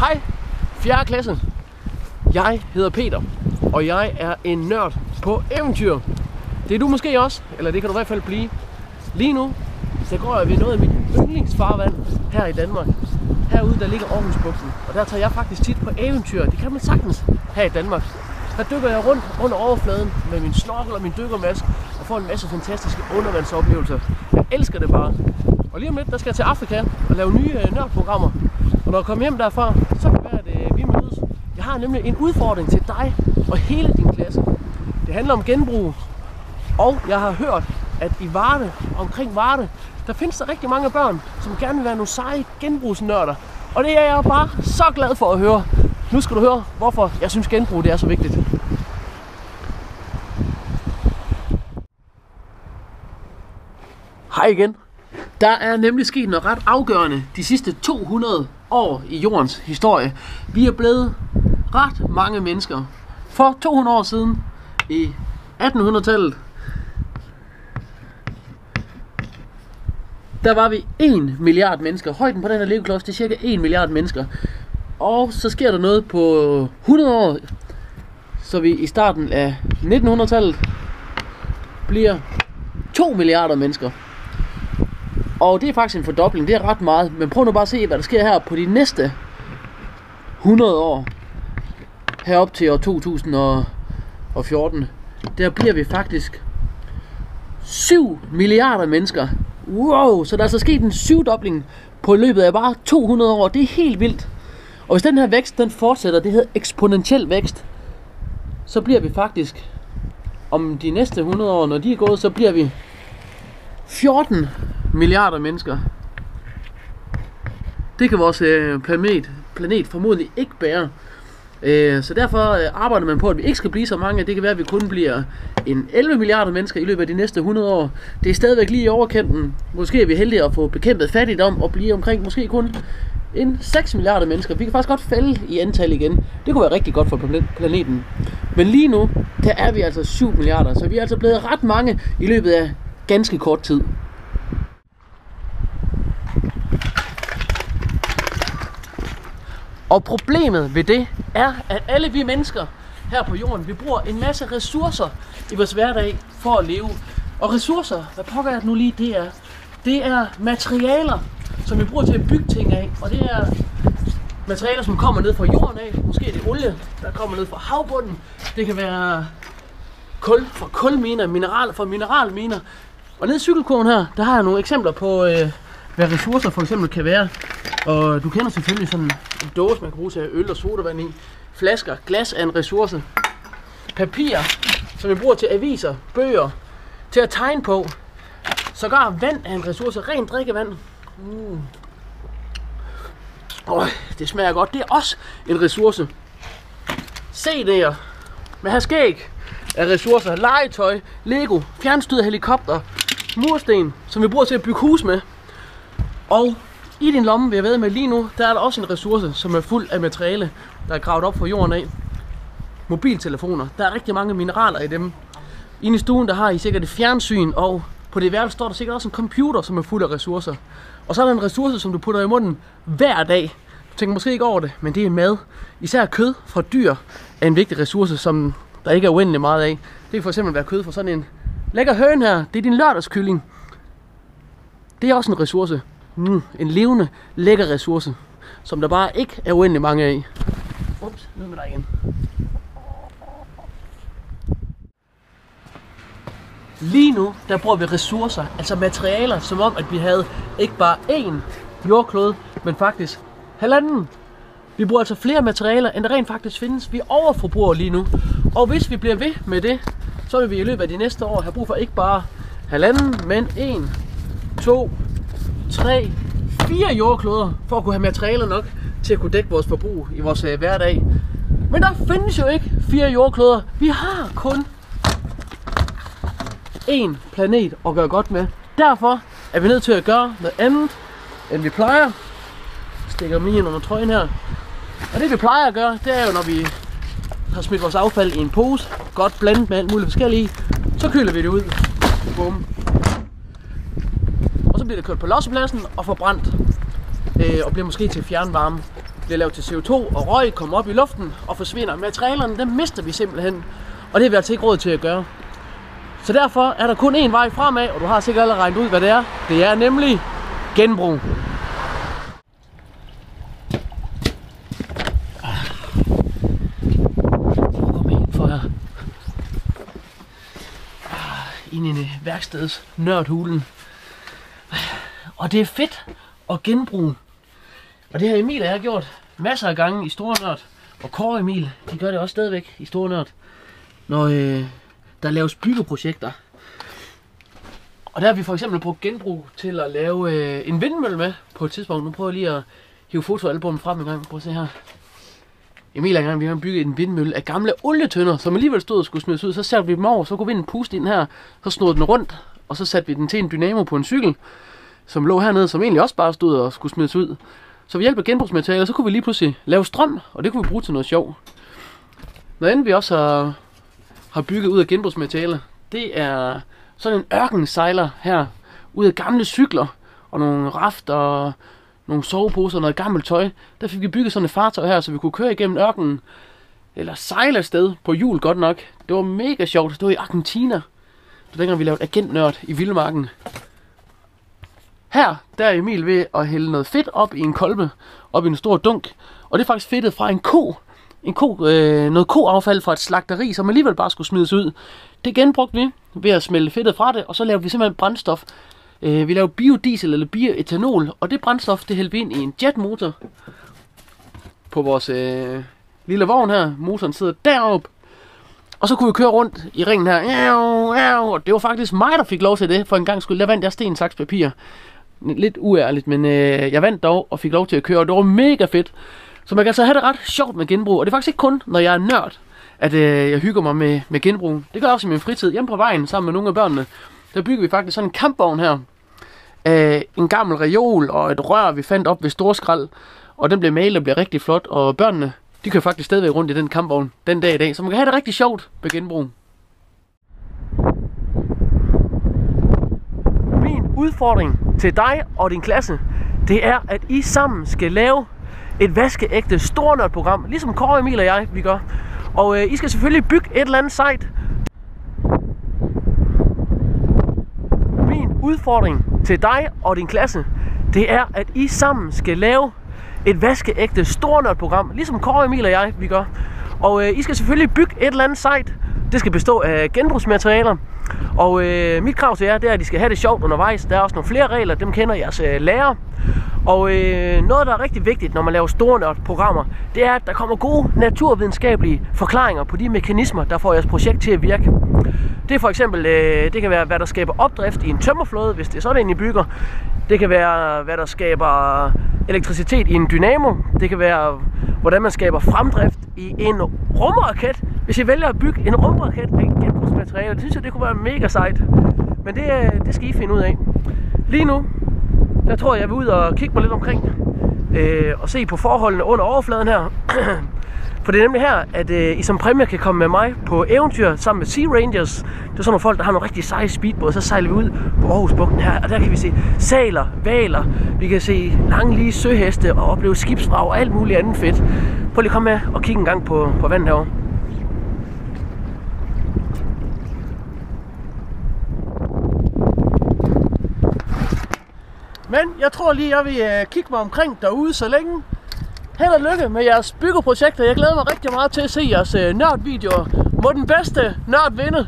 Hej, 4. klasse. Jeg hedder Peter, og jeg er en nørd på eventyr. Det er du måske også, eller det kan du i hvert fald blive. Lige nu, så går jeg ved noget af mit yndlingsfarvand her i Danmark. Herude, der ligger Aarhusbugten, og der tager jeg faktisk tit på eventyr. Det kan man sagtens her i Danmark. Der dykker jeg rundt under overfladen med min snorkel og min dykkermaske og får en masse fantastiske undervandsoplevelser. Jeg elsker det bare. Og lige om lidt, der skal jeg til Afrika og lave nye nørdprogrammer. Og når jeg kommer hjem derfra, så kan det være, at vi mødes. Jeg har nemlig en udfordring til dig og hele din klasse. Det handler om genbrug. Og jeg har hørt, at i Varde, omkring Varde, der findes der rigtig mange børn, som gerne vil være nogle seje genbrugsnørder. Og det er jeg bare så glad for at høre. Nu skal du høre, hvorfor jeg synes genbrug det er så vigtigt. Hej igen. Der er nemlig sket noget ret afgørende de sidste 200 år i jordens historie. Vi er blevet ret mange mennesker. For 200 år siden, i 1800-tallet, der var vi 1 milliard mennesker. Højden på den her legoklods, det er cirka 1 milliard mennesker. Og så sker der noget på 100 år, så vi i starten af 1900-tallet bliver 2 milliarder mennesker. Og det er faktisk en fordobling, det er ret meget. Men prøv nu bare at se, hvad der sker her på de næste 100 år. Herop til år 2014. Der bliver vi faktisk 7 milliarder mennesker. Wow, så der er altså sket en 7-dobling på løbet af bare 200 år. Det er helt vildt. Og hvis den her vækst, den fortsætter, det hedder eksponentiel vækst, så bliver vi faktisk, om de næste 100 år, når de er gået, så bliver vi 14 milliarder mennesker. Det kan vores planet formodentlig ikke bære. Så derfor arbejder man på, at vi ikke skal blive så mange. Det kan være, at vi kun bliver en 11 milliarder mennesker i løbet af de næste 100 år. Det er stadigvæk lige i overkanten. Måske er vi heldige at få bekæmpet fattigdom og blive omkring måske kun en 6 milliarder mennesker. Vi kan faktisk godt falde i antal igen. Det kunne være rigtig godt for planeten. Men lige nu, der er vi altså 7 milliarder. Så vi er altså blevet ret mange i løbet af ganske kort tid. Og problemet ved det er, at alle vi mennesker her på jorden, vi bruger en masse ressourcer i vores hverdag for at leve. Og ressourcer, hvad pokker jeg nu lige det er? Det er materialer, som vi bruger til at bygge ting af. Og det er materialer, som kommer ned fra jorden af. Måske er det olie, der kommer ned fra havbunden. Det kan være kul fra kulminer, mineraler fra mineralminer. Og nede i cykelkurven her, der har jeg nogle eksempler på, hvad ressourcer for eksempel kan være. Og du kender selvfølgelig sådan en dåse, man kan bruge til øl og sodavand i. Flasker, glas er en ressource. Papir, som vi bruger til aviser, bøger, til at tegne på. Sågar vand er en ressource, rent drikkevand. Det smager godt, det er også en ressource. CD'er med skæg er ressourcer. Legetøj, Lego, fjernstyrede helikopter, mursten, som vi bruger til at bygge hus med. Og i din lomme, vil jeg ved med lige nu, der er der også en ressource, som er fuld af materiale, der er gravet op fra jorden af. Mobiltelefoner. Der er rigtig mange mineraler i dem. Inde i stuen, der har I sikkert et fjernsyn, og på det værelse står der sikkert også en computer, som er fuld af ressourcer. Og så er der en ressource, som du putter i munden hver dag. Du tænker måske ikke over det, men det er mad. Især kød fra dyr er en vigtig ressource, som der ikke er uendelig meget af. Det kan for eksempel være kød fra sådan en lækker høne her. Det er din lørdagskylling. Det er også en ressource. En levende, lækker ressource, som der bare ikke er uendelig mange af. Ups, ned med dig igen. Lige nu, der bruger vi ressourcer, altså materialer, som om at vi havde ikke bare én jordklode, men faktisk 1,5. Vi bruger altså flere materialer, end der rent faktisk findes. Vi overforbruger lige nu. Og hvis vi bliver ved med det, så vil vi i løbet af de næste år have brug for ikke bare 1,5, men 1, 2, 3, 4 jordkloder, for at kunne have materialer nok til at kunne dække vores forbrug i vores hverdag. Men der findes jo ikke 4 jordkloder. Vi har kun én planet at gøre godt med. Derfor er vi nødt til at gøre noget andet, end vi plejer. Jeg stikker mig ind under trøjen her. Og det vi plejer at gøre, det er jo, når vi har smidt vores affald i en pose, godt blandet med alt muligt forskelligt, så køler vi det ud. Bum. Og så bliver det kørt på lossepladsen og forbrændt. Og bliver måske til fjernvarme. bliver lavet til CO2, og røg kommer op i luften og forsvinder. Materialerne, dem mister vi simpelthen, og det har vi altså ikke råd til at gøre. Så derfor er der kun én vej fremad, og du har sikkert allerede regnet ud, hvad det er. Det er nemlig genbrug. Kom ind for her. Ind i værkstedets nørdhulen. Og det er fedt at genbruge. Og det har Emil og jeg gjort masser af gange i Store Nørd. Og Kåre og Emil, de gør det også stadigvæk i Store Nørd. Når der laves byggeprojekter. Og der har vi for eksempel brugt genbrug til at lave en vindmølle med på et tidspunkt. Nu prøver jeg lige at hive fotoalbummet frem en gang. Prøv at se her. Emil og jeg, vi har bygget en vindmølle af gamle olietønder, som alligevel stod og skulle smides ud. Så satte vi dem over, så kunne vinden puste ind her. Så snurrede den rundt, og så satte vi den til en dynamo på en cykel, som lå hernede, som egentlig også bare stod og skulle smides ud. Så ved hjælp af genbrugsmaterialer, så kunne vi lige pludselig lave strøm, og det kunne vi bruge til noget sjov. Noget andet vi også har bygget ud af genbrugsmaterialer, det er sådan en ørkensejler her, ud af gamle cykler, og nogle rafter, og nogle soveposer og noget gammelt tøj. Der fik vi bygget sådan et fartøj her, så vi kunne køre igennem ørkenen, eller sejle afsted på hjul godt nok. Det var mega sjovt. Det var i Argentina. Det var dengang vi lavede agentnørd i vildmarken. Her, der er Emil ved at hælde noget fedt op i en kolbe, op i en stor dunk. Og det er faktisk fedtet fra en ko. Noget koaffald fra et slagteri, som alligevel bare skulle smides ud. Det genbrugte vi ved at smelte fedtet fra det, og så lavede vi simpelthen brændstof. Vi lavede biodiesel eller bioetanol, og det brændstof, det hældte vi ind i en jetmotor på vores lille vogn her. Motoren sidder deroppe. Og så kunne vi køre rundt i ringen her. Og det var faktisk mig, der fik lov til det. For en gang skulle der vandt jeg sten, saks, papir. Lidt uærligt, men jeg vandt dog og fik lov til at køre. Og det var mega fedt. Så man kan altså have det ret sjovt med genbrug. Og det er faktisk ikke kun, når jeg er nørd, at jeg hygger mig med genbrug. Det gør jeg også i min fritid. Hjemme på vejen sammen med nogle af børnene. Der bygger vi faktisk sådan en kampvogn her. En gammel reol og et rør, vi fandt op ved Storskrald. Og den blev malet og blev rigtig flot. Og børnene, de kører faktisk stadigvæk rundt i den kampvogn den dag i dag. Så man kan have det rigtig sjovt med genbrug. Min udfordring til dig og din klasse, det er, at I sammen skal lave et vaskeægte stornørdprogram, ligesom Kåre, Emil og jeg, vi gør. Og I skal selvfølgelig bygge et eller andet site. Min udfordring til dig og din klasse, det er, at I sammen skal lave et vaskeægte stornørdprogram, ligesom Kåre, Emil og jeg, vi gør. Og I skal selvfølgelig bygge et eller andet site. Det skal bestå af genbrugsmaterialer. Og mit krav til jer, det er, at I skal have det sjovt undervejs. Der er også nogle flere regler, dem kender jeres lærer. Og noget, der er rigtig vigtigt, når man laver stornørdprogrammer, det er, at der kommer gode naturvidenskabelige forklaringer på de mekanismer, der får jeres projekt til at virke. Det er for eksempel, det kan være, hvad der skaber opdrift i en tømmerflåde, hvis det er sådan, I bygger. Det kan være, hvad der skaber elektricitet i en dynamo. Det kan være, hvordan man skaber fremdrift i en rumraket. Hvis I vælger at bygge en rumraket af genbrugsmateriale, det synes jeg, det kunne være mega sejt. Men det skal I finde ud af. Lige nu, der tror jeg vil ud og kigge mig lidt omkring og se på forholdene under overfladen her. For det er nemlig her, at I som præmie kan komme med mig på eventyr sammen med Sea Rangers. Det er sådan nogle folk, der har nogle rigtig seje speedbåde. Så sejler vi ud på Aarhusbugten her, og der kan vi se sæler, hvaler. Vi kan se lange lige søheste og opleve skibsvrag og alt muligt andet fedt. Prøv lige at komme med og kigge en gang på vandet herovre. Men jeg tror lige, jeg vil kigge mig omkring derude så længe. Held og lykke med jeres byggeprojekter. Jeg glæder mig rigtig meget til at se jeres nørdvideoer. Må den bedste nørd vinde!